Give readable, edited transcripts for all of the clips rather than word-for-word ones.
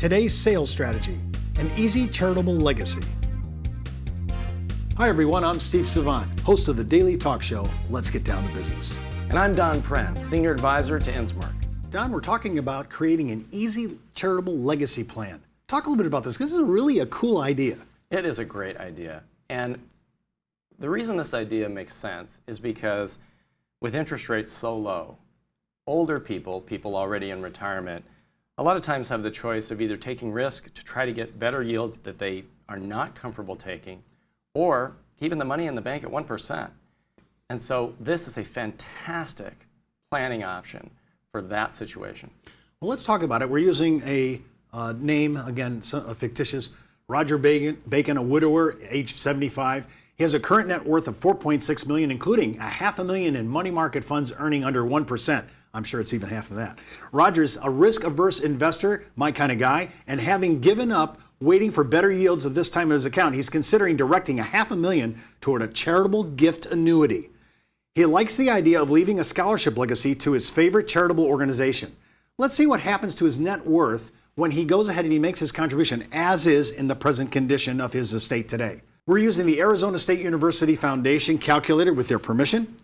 Today's sales strategy, an easy charitable legacy. Hi everyone, I'm Steve Savant, host of the daily talk show, Let's Get Down to Business. And I'm Don Prenn, Senior Advisor to Innsmark. Don, we're talking about creating an easy charitable legacy plan. Talk a little bit about this, because this is really a cool idea. It is a great idea. And the reason this idea makes sense is because with interest rates so low, older people already in retirement, a lot of times have the choice of either taking risk to try to get better yields that they are not comfortable taking, or keeping the money in the bank at 1%. And so this is a fantastic planning option for that situation. Well, let's talk about it. We're using a name, again, fictitious, Roger Bacon, a widower, age 75. He has a current net worth of $4.6 million, including $500,000 in money market funds earning under 1%. I'm sure it's even half of that. Roger's a risk-averse investor, my kind of guy, and having given up waiting for better yields at this time of his account, he's considering directing $500,000 toward a charitable gift annuity. He likes the idea of leaving a scholarship legacy to his favorite charitable organization. Let's see what happens to his net worth when he goes ahead and he makes his contribution, as is in the present condition of his estate today. We're using the Arizona State University Foundation calculator with their permission,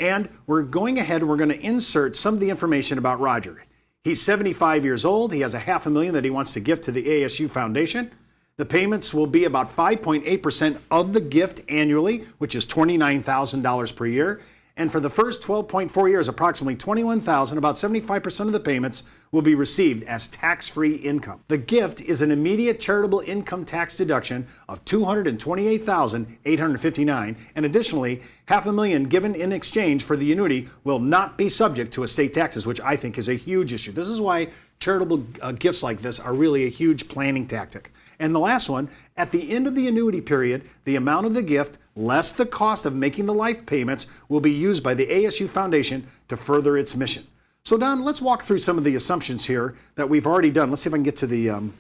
and we're going ahead and we're going to insert some of the information about Roger. He's 75 years old. He has $500,000 that he wants to give to the ASU Foundation. The payments will be about 5.8% of the gift annually, which is $29,000 per year. And for the first 12.4 years, approximately $21,000, about 75% of the payments will be received as tax-free income. The gift is an immediate charitable income tax deduction of $228,859, and additionally, $500,000 given in exchange for the annuity will not be subject to estate taxes, which I think is a huge issue. This is why charitable gifts like this are really a huge planning tactic. And the last one, at the end of the annuity period, the amount of the gift less the cost of making the life payments will be used by the ASU Foundation to further its mission. So Don, let's walk through some of the assumptions here that we've already done. Let's see if I can get to the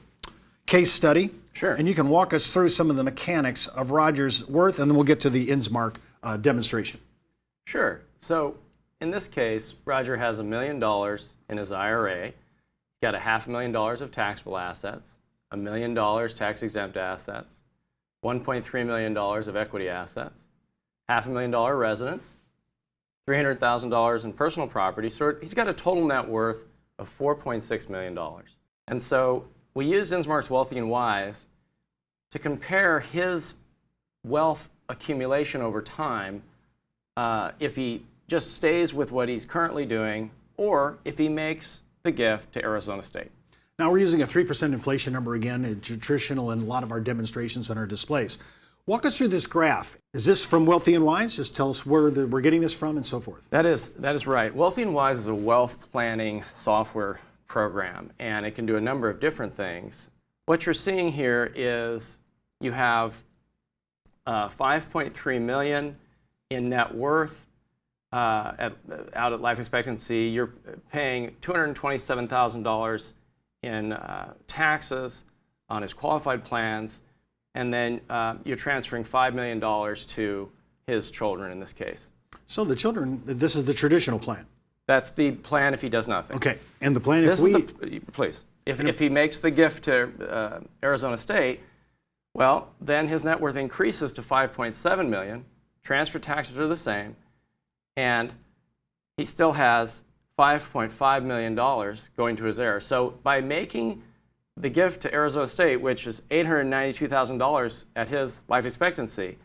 case study. Sure. And you can walk us through some of the mechanics of Roger's worth, and then we'll get to the Innsmark demonstration. Sure. So in this case, Roger has $1 million in his IRA. He's got $500,000 of taxable assets, $1 million tax-exempt assets, $1.3 million of equity assets, $500,000 residence, $300,000 in personal property. So he's got a total net worth of $4.6 million. And so we used Innsmark's Wealthy and Wise to compare his wealth accumulation over time if he just stays with what he's currently doing, or if he makes the gift to Arizona State. Now we're using a 3% inflation number again, traditional in a lot of our demonstrations and our displays. Walk us through this graph. Is this from Wealthy and Wise? Just tell us where we're getting this from and so forth. That is right. Wealthy and Wise is a wealth planning software program, and it can do a number of different things. What you're seeing here is you have $5.3 million in net worth out at life expectancy. You're paying $227,000 in taxes on his qualified plans, and then you're transferring $5 million to his children in this case. So the children, this is the traditional plan. That's the plan if he does nothing. Okay, and the plan if he makes the gift to Arizona State, well, then his net worth increases to $5.7 million, transfer taxes are the same, and he still has $5.5 million going to his heirs. So by making the gift to Arizona State, which is $892,000 at his life expectancy,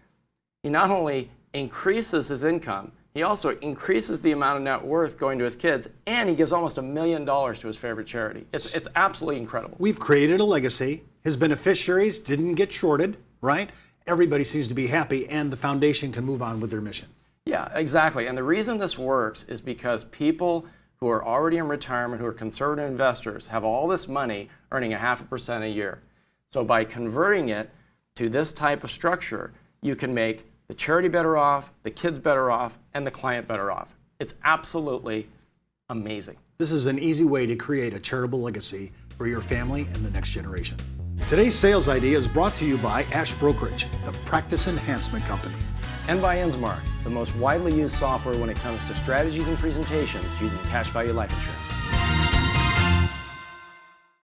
he not only increases his income, he also increases the amount of net worth going to his kids, and he gives almost $1 million to his favorite charity. It's absolutely incredible. We've created a legacy. His beneficiaries didn't get shorted, right? Everybody seems to be happy, and the foundation can move on with their mission. Yeah, exactly. And the reason this works is because people who are already in retirement, who are conservative investors, have all this money earning 0.5% a year. So by converting it to this type of structure, you can make the charity better off, the kids better off, and the client better off. It's absolutely amazing. This is an easy way to create a charitable legacy for your family and the next generation. Today's sales idea is brought to you by Ash Brokerage, the practice enhancement company. And by Innsmark, the most widely used software when it comes to strategies and presentations using cash value life insurance.